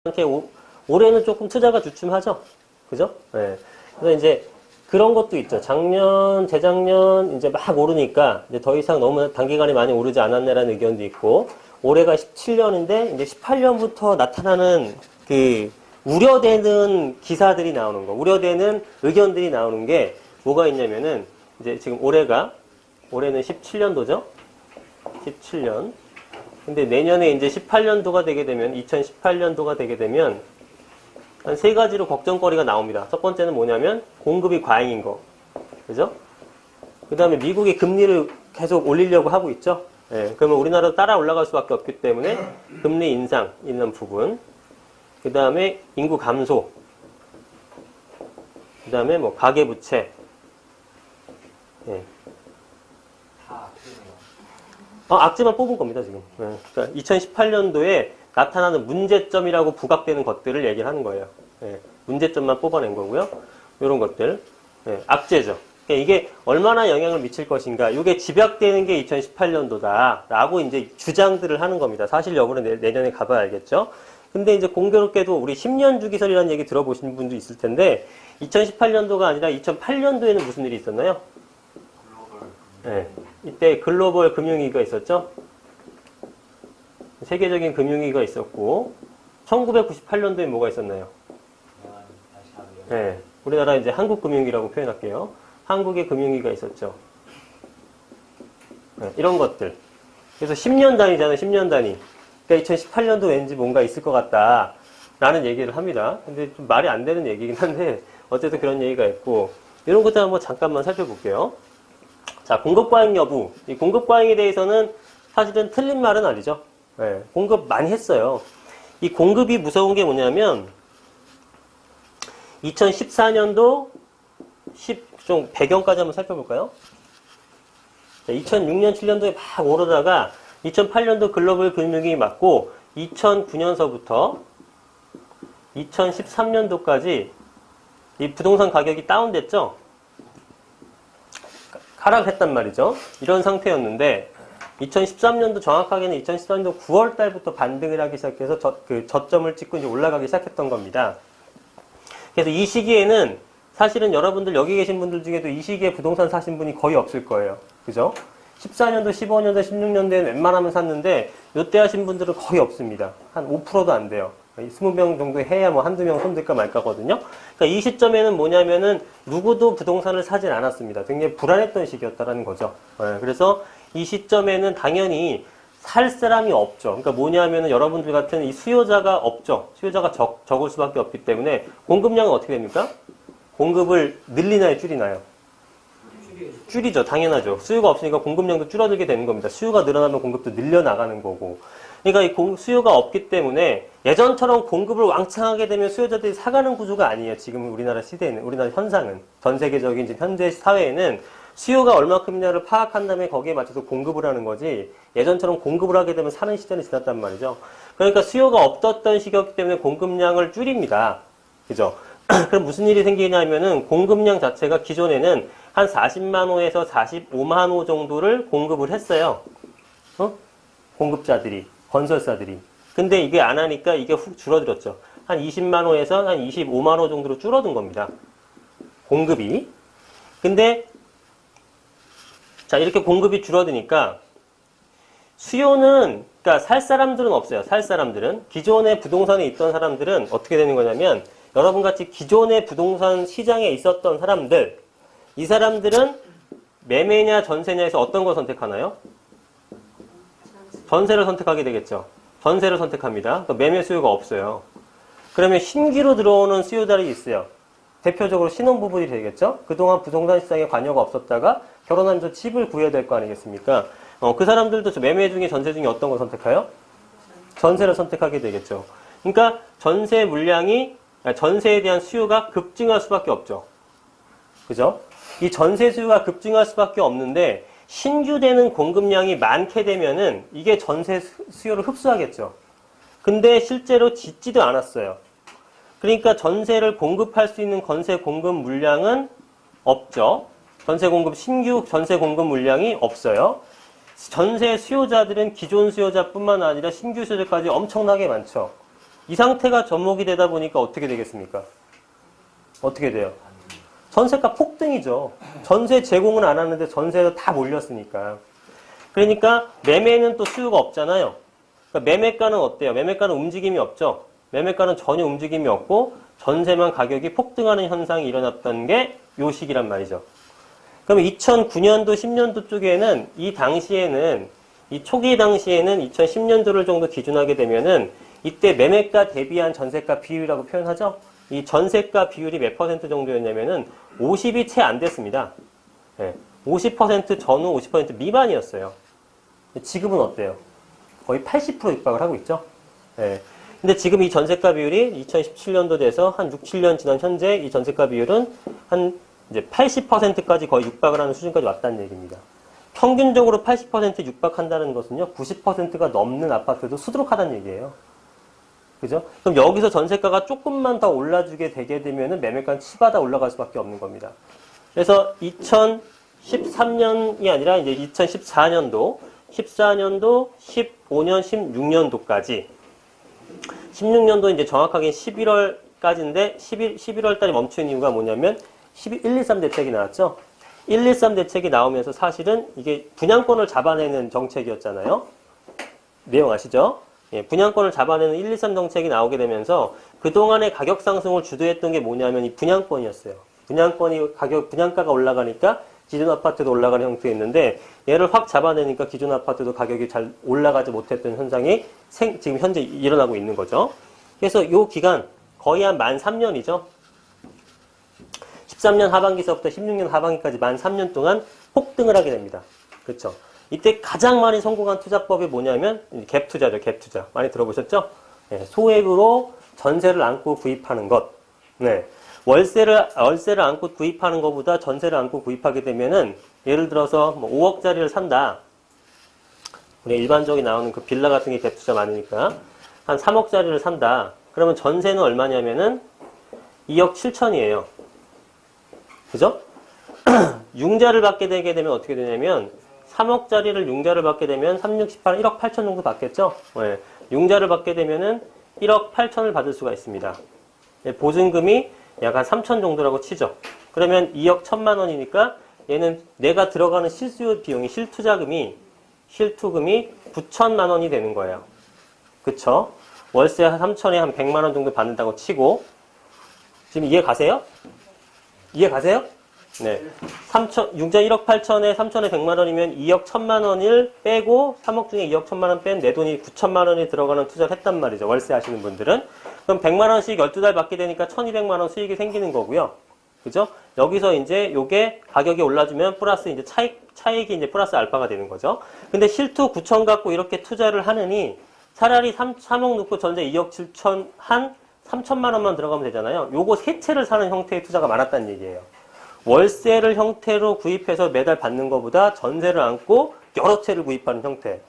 이렇게 올해는 조금 투자가 주춤하죠. 그죠? 네. 그래서 이제 그런 것도 있죠. 작년, 재작년 이제 막 오르니까 이제 더 이상 너무 단기간에 많이 오르지 않았네라는 의견도 있고, 올해가 17년인데 이제 18년부터 나타나는 그 우려되는 기사들이 나오는 거, 우려되는 의견들이 나오는 게 뭐가 있냐면은 이제 지금 올해는 17년도죠. 17년. 근데 내년에 이제 18년도가 되게 되면 2018년도가 되게 되면 한 세 가지로 걱정거리가 나옵니다. 첫 번째는 뭐냐면 공급이 과잉인 거. 그죠? 그 다음에 미국이 금리를 계속 올리려고 하고 있죠. 예, 그러면 우리나라도 따라 올라갈 수밖에 없기 때문에 금리 인상 있는 부분. 그 다음에 인구 감소. 그 다음에 뭐 가계부채. 예. 악재만 뽑은 겁니다, 지금. 예. 그러니까 2018년도에 나타나는 문제점이라고 부각되는 것들을 얘기를 하는 거예요. 예. 문제점만 뽑아낸 거고요. 이런 것들. 예. 악재죠. 그러니까 이게 얼마나 영향을 미칠 것인가. 이게 집약되는 게 2018년도다. 라고 이제 주장들을 하는 겁니다. 사실 여부는 내년에 가봐야 알겠죠. 근데 이제 공교롭게도 우리 10년 주기설이라는 얘기 들어보신 분도 있을 텐데, 2018년도가 아니라 2008년도에는 무슨 일이 있었나요? 네. 이때 글로벌 금융위기가 있었죠. 세계적인 금융위기가 있었고, 1998년도에 뭐가 있었나요? 네. 우리나라 이제 한국 금융위기라고 표현할게요. 한국의 금융위기가 있었죠. 네. 이런 것들. 그래서 10년 단위잖아요. 10년 단위. 그러니까 2018년도 왠지 뭔가 있을 것 같다. 라는 얘기를 합니다. 근데 좀 말이 안 되는 얘기긴 한데, 어쨌든 그런 얘기가 있고, 이런 것들 한번 잠깐만 살펴볼게요. 자, 공급 과잉 여부. 이 공급 과잉에 대해서는 사실은 틀린 말은 아니죠. 네, 공급 많이 했어요. 이 공급이 무서운 게 뭐냐면 2014년도 좀 배경까지 한번 살펴볼까요? 2006년, 7년도에 막 오르다가 2008년도 글로벌 금융위기 맞고 2009년서부터 2013년도까지 이 부동산 가격이 다운됐죠? 하락했단 말이죠. 이런 상태였는데 2013년도 정확하게는 2013년도 9월 달부터 반등을 하기 시작해서 저점을 찍고 이제 올라가기 시작했던 겁니다. 그래서 이 시기에는 사실은 여러분들 여기 계신 분들 중에도 이 시기에 부동산 사신 분이 거의 없을 거예요. 그죠? 14년도, 15년도, 16년도에 웬만하면 샀는데 요때 하신 분들은 거의 없습니다. 한 5%도 안 돼요. 20명 정도 해야 뭐 한두 명 손댈까 말까거든요. 그러니까 이 시점에는 뭐냐면은 누구도 부동산을 사진 않았습니다. 굉장히 불안했던 시기였다라는 거죠. 네, 그래서 이 시점에는 당연히 살 사람이 없죠. 그러니까 뭐냐면은 여러분들 같은 이 수요자가 없죠. 수요자가 적을 수밖에 없기 때문에 공급량은 어떻게 됩니까? 공급을 늘리나요, 줄이나요? 줄이죠. 당연하죠. 수요가 없으니까 공급량도 줄어들게 되는 겁니다. 수요가 늘어나면 공급도 늘려나가는 거고. 그러니까 이 수요가 없기 때문에 예전처럼 공급을 왕창하게 되면 수요자들이 사가는 구조가 아니에요. 지금 우리나라 시대에는, 우리나라 현상은. 전 세계적인 이제 현재 사회에는 수요가 얼마큼이냐를 파악한 다음에 거기에 맞춰서 공급을 하는 거지 예전처럼 공급을 하게 되면 사는 시대는 지났단 말이죠. 그러니까 수요가 없었던 시기였기 때문에 공급량을 줄입니다. 그죠? 그럼 무슨 일이 생기냐면은 공급량 자체가 기존에는 한 40만 호에서 45만 호 정도를 공급을 했어요. 공급자들이, 건설사들이. 근데 이게 안 하니까 이게 훅 줄어들었죠. 한 20만 호에서 한 25만 호 정도로 줄어든 겁니다. 공급이. 근데 자, 이렇게 공급이 줄어드니까 수요는, 그러니까 살 사람들은 없어요. 살 사람들은. 기존에 부동산에 있던 사람들은 어떻게 되는 거냐면 여러분 같이 기존의 부동산 시장에 있었던 사람들, 이 사람들은 매매냐 전세냐 해서 어떤 거 선택하나요? 전세를 선택하게 되겠죠. 전세를 선택합니다. 그러니까 매매 수요가 없어요. 그러면 신규로 들어오는 수요자들이 있어요. 대표적으로 신혼부부들이 되겠죠. 그동안 부동산 시장에 관여가 없었다가 결혼하면서 집을 구해야 될 거 아니겠습니까? 그 사람들도 매매 중에 전세 중에 어떤 걸 선택해요? 전세를 선택하게 되겠죠. 그러니까 전세 물량이, 전세에 대한 수요가 급증할 수밖에 없죠. 그죠? 이 전세 수요가 급증할 수밖에 없는데 신규되는 공급량이 많게 되면은 이게 전세 수요를 흡수하겠죠. 근데 실제로 짓지도 않았어요. 그러니까 전세를 공급할 수 있는 전세 공급 물량은 없죠. 전세 공급, 신규 전세 공급 물량이 없어요. 전세 수요자들은 기존 수요자뿐만 아니라 신규 수요자까지 엄청나게 많죠. 이 상태가 접목이 되다 보니까 어떻게 되겠습니까? 어떻게 돼요? 전세가 폭등이죠. 전세 제공은 안 하는데 전세도 다 몰렸으니까. 그러니까 매매는 또 수요가 없잖아요. 그러니까 매매가는 어때요? 매매가는 움직임이 없죠. 매매가는 전혀 움직임이 없고 전세만 가격이 폭등하는 현상이 일어났던 게 요 시기란 말이죠. 그러면 2009년도, 10년도 쪽에는 이 당시에는 이 초기 당시에는 2010년도를 정도 기준하게 되면은 이때 매매가 대비한 전세가 비율이라고 표현하죠. 이 전세가 비율이 몇 % 정도였냐면은 50이 채 안 됐습니다. 네, 50% 전후 50% 미만이었어요. 지금은 어때요? 거의 80% 육박을 하고 있죠. 네. 근데 지금 이 전세가 비율이 2017년도 돼서 한 6, 7년 지난 현재 이 전세가 비율은 한 이제 80%까지 거의 육박을 하는 수준까지 왔다는 얘기입니다. 평균적으로 80% 육박한다는 것은요, 90%가 넘는 아파트도 수두룩하다는 얘기예요. 그죠? 그럼 여기서 전세가가 조금만 더 올라주게 되게 되면은 매매가는 치받아 올라갈 수밖에 없는 겁니다. 그래서 2013년이 아니라 이제 2014년도, 15년, 16년도까지 16년도 이제 정확하게 11월까지인데 11월 달에 멈춘 이유가 뭐냐면 113 대책이 나왔죠. 113 대책이 나오면서 사실은 이게 분양권을 잡아내는 정책이었잖아요. 내용 아시죠? 예, 분양권을 잡아내는 113 정책이 나오게 되면서 그동안의 가격 상승을 주도했던 게 뭐냐면 이 분양권이었어요. 분양가가 올라가니까 기존 아파트도 올라가는 형태였는데 얘를 확 잡아내니까 기존 아파트도 가격이 잘 올라가지 못했던 현상이 지금 현재 일어나고 있는 거죠. 그래서 이 기간 거의 한 만 3년이죠. 13년 하반기서부터 16년 하반기까지 만 3년 동안 폭등을 하게 됩니다. 그렇죠? 이때 가장 많이 성공한 투자법이 뭐냐면 갭 투자죠. 갭 투자. 많이 들어보셨죠? 네, 소액으로 전세를 안고 구입하는 것. 네. 월세를 안고 구입하는 것보다 전세를 안고 구입하게 되면은 예를 들어서 뭐 5억짜리를 산다. 우리 일반적으로 나오는 그 빌라 같은 게 갭 투자 많으니까 한 3억짜리를 산다. 그러면 전세는 얼마냐면은 2억 7천이에요. 그죠? 융자를 받게 되게 되면 어떻게 되냐면 3억짜리를 융자를 받게 되면 3, 6, 18, 1억 8천 정도 받겠죠? 네. 융자를 받게 되면은 1억 8천을 받을 수가 있습니다. 네, 보증금이 약 한 3천 정도라고 치죠. 그러면 2억 1천만 원이니까 얘는 내가 들어가는 실수요 비용이 실투금이 9천만 원이 되는 거예요. 그쵸? 월세 한 3천에 한 100만 원 정도 받는다고 치고 지금 이해 가세요? 이해 가세요? 네. 융자 1억 8천에 3천에 100만 원이면 2억 1천만 원을 빼고 3억 중에 2억 1천만 원 뺀 내 돈이 9천만 원이 들어가는 투자를 했단 말이죠. 월세 하시는 분들은. 그럼 100만 원씩 12달 받게 되니까 1200만 원 수익이 생기는 거고요. 그죠? 여기서 이제 요게 가격이 올라주면 플러스 이제 차익이 이제 플러스 알파가 되는 거죠. 근데 실투 9천 갖고 이렇게 투자를 하느니 차라리 3억 넣고 전세 2억 7천 한 3천만 원만 들어가면 되잖아요. 요거 세 채를 사는 형태의 투자가 많았다는 얘기예요. 월세를 형태로 구입해서 매달 받는 것보다 전세를 안고 여러 채를 구입하는 형태.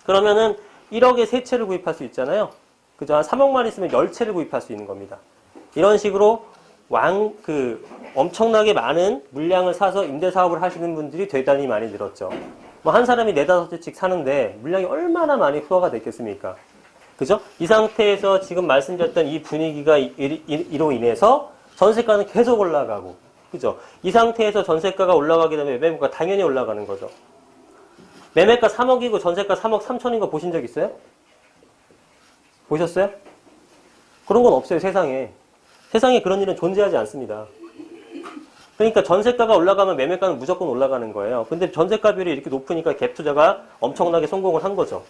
그러면은 1억에 세 채를 구입할 수 있잖아요. 그죠? 한 3억만 있으면 10채를 구입할 수 있는 겁니다. 이런 식으로 엄청나게 많은 물량을 사서 임대사업을 하시는 분들이 대단히 많이 늘었죠. 뭐 한 사람이 4, 5채씩 사는데 물량이 얼마나 많이 소화가 됐겠습니까? 그죠? 이 상태에서 지금 말씀드렸던 이 분위기가 이로 인해서 전세가는 계속 올라가고, 그죠? 이 상태에서 전세가가 올라가게 되면 매매가 당연히 올라가는 거죠. 매매가 3억이고 전세가 3억 3천인 거 보신 적 있어요? 보셨어요? 그런 건 없어요, 세상에. 세상에 그런 일은 존재하지 않습니다. 그러니까 전세가가 올라가면 매매가는 무조건 올라가는 거예요. 근데 전세가 비율이 이렇게 높으니까 갭 투자가 엄청나게 성공을 한 거죠.